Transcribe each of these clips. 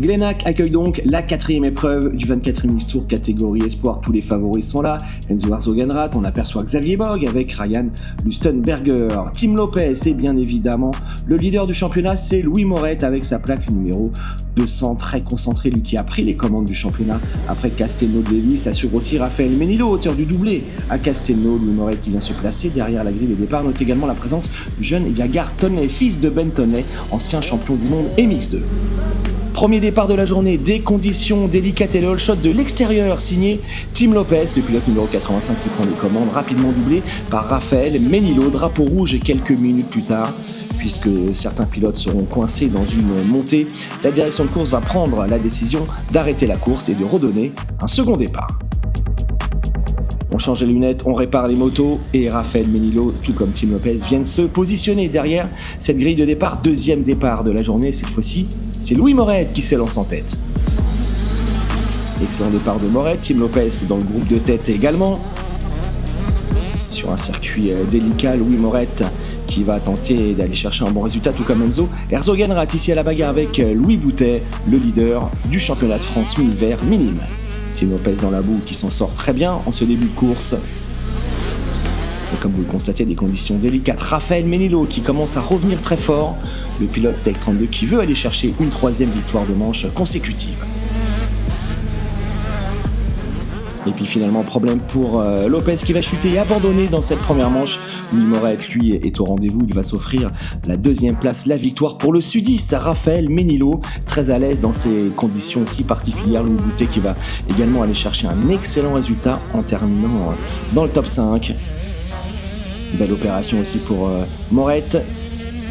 Glenac accueille donc la 4e épreuve du 24e Mix Tour catégorie espoir. Tous les favoris sont là. Enzo Herzogenrath, on aperçoit Xavier Bogue avec Ryan Lustenberger. Tim Lopez et bien évidemment le leader du championnat, c'est Louis Moret avec sa plaque numéro 200, très concentré, lui qui a pris les commandes du championnat après Castelnau de Lévis. Assure aussi Raphaël Menilo, auteur du doublé à Castelnau. Louis Moret qui vient se placer derrière la grille de départ. Note également la présence du jeune Yagar Tonnet, fils de Ben Tonnet, ancien champion du monde et Mix2. Premier départ de la journée, des conditions délicates et le all shot de l'extérieur signé Tim Lopez, le pilote numéro 85 qui prend les commandes, rapidement doublé par Raphaël Menilo. Drapeau rouge et quelques minutes plus tard, puisque certains pilotes seront coincés dans une montée, la direction de course va prendre la décision d'arrêter la course et de redonner un second départ. On change les lunettes, on répare les motos et Raphaël Menilo, tout comme Tim Lopez, viennent se positionner derrière cette grille de départ. Deuxième départ de la journée, cette fois-ci, c'est Louis Moret qui s'élance en tête. Excellent départ de Moret, Tim Lopez dans le groupe de tête également. Sur un circuit délicat, Louis Moret qui va tenter d'aller chercher un bon résultat, tout comme Enzo Herzogenrath ici à la bagarre avec Louis Boutet, le leader du championnat de France mini-vert minime. Tim Lopez dans la boue qui s'en sort très bien en ce début de course. Et comme vous le constatez, des conditions délicates. Raphaël Menilo qui commence à revenir très fort. Le pilote Tech 32 qui veut aller chercher une 3e victoire de manche consécutive. Et puis finalement, problème pour Lopez qui va chuter et abandonner dans cette première manche. Louis Moret, lui, est au rendez-vous. Il va s'offrir la 2e place, la victoire pour le sudiste Raphaël Menilo. Très à l'aise dans ces conditions si particulières. Louis Boutet qui va également aller chercher un excellent résultat en terminant dans le top 5. Belle opération aussi pour Moret,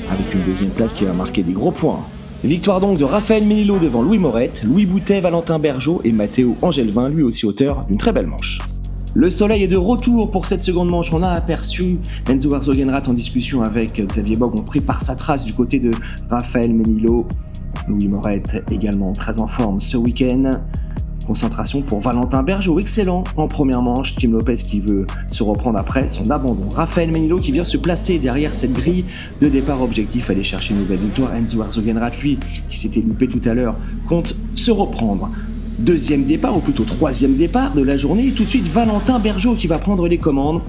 avec une 2e place qui va marquer des gros points. Victoire donc de Raphaël Menilo devant Louis Moret, Louis Boutet, Valentin Bergeau et Matteo Angelvin, lui aussi auteur d'une très belle manche. Le soleil est de retour pour cette seconde manche. On a aperçu Enzo Herzogenrath en discussion avec Xavier Bogue. On prit par sa trace du côté de Raphaël Menilo. Louis Moret également très en forme ce week-end. Concentration pour Valentin Bergeau, excellent en première manche. Tim Lopez qui veut se reprendre après son abandon. Raphaël Menilo qui vient se placer derrière cette grille de départ. Objectif, aller chercher une nouvelle victoire. Enzo Herzogenrath, lui, qui s'était loupé tout à l'heure, compte se reprendre. 2e départ, ou plutôt 3e départ de la journée. Et tout de suite, Valentin Bergeau qui va prendre les commandes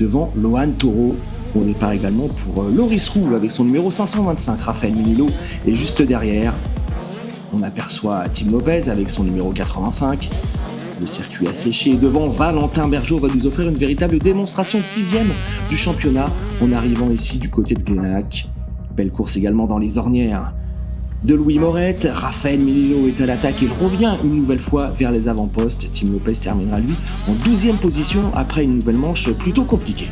devant Lohan Toro. Au départ également pour Loris Roux avec son numéro 525. Raphaël Menilo est juste derrière. On aperçoit Tim Lopez avec son numéro 85. Le circuit asséché devant. Valentin Bergeau va nous offrir une véritable démonstration 6e du championnat en arrivant ici du côté de Glenac. Belle course également dans les ornières de Louis Moret. Raphaël Menilo est à l'attaque. Il revient une nouvelle fois vers les avant-postes. Tim Lopez terminera lui en 12e position après une nouvelle manche plutôt compliquée.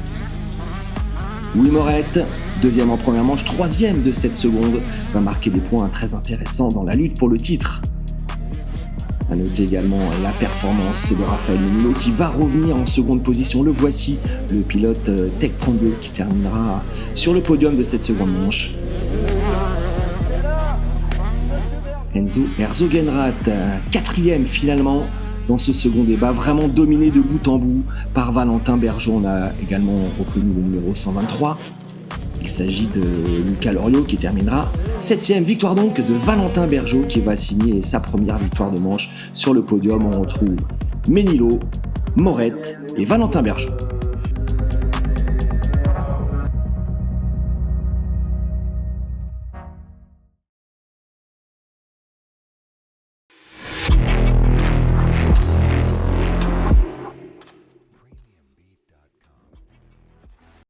Louis Moret, 2e en première manche, 3e de cette seconde, va marquer des points très intéressants dans la lutte pour le titre. A noter également la performance de Raphaël Menilo qui va revenir en seconde position. Le voici, le pilote Tech 32 qui terminera sur le podium de cette seconde manche. Enzo Herzogenrath, 4e finalement dans ce second débat, vraiment dominé de bout en bout par Valentin Bergeau. On a également reconnu le numéro 123. Il s'agit de Lucas Loriot qui terminera 7e. Victoire donc de Valentin Bergeau qui va signer sa première victoire de manche sur le podium. On retrouve Menilo, Moret et Valentin Bergeau.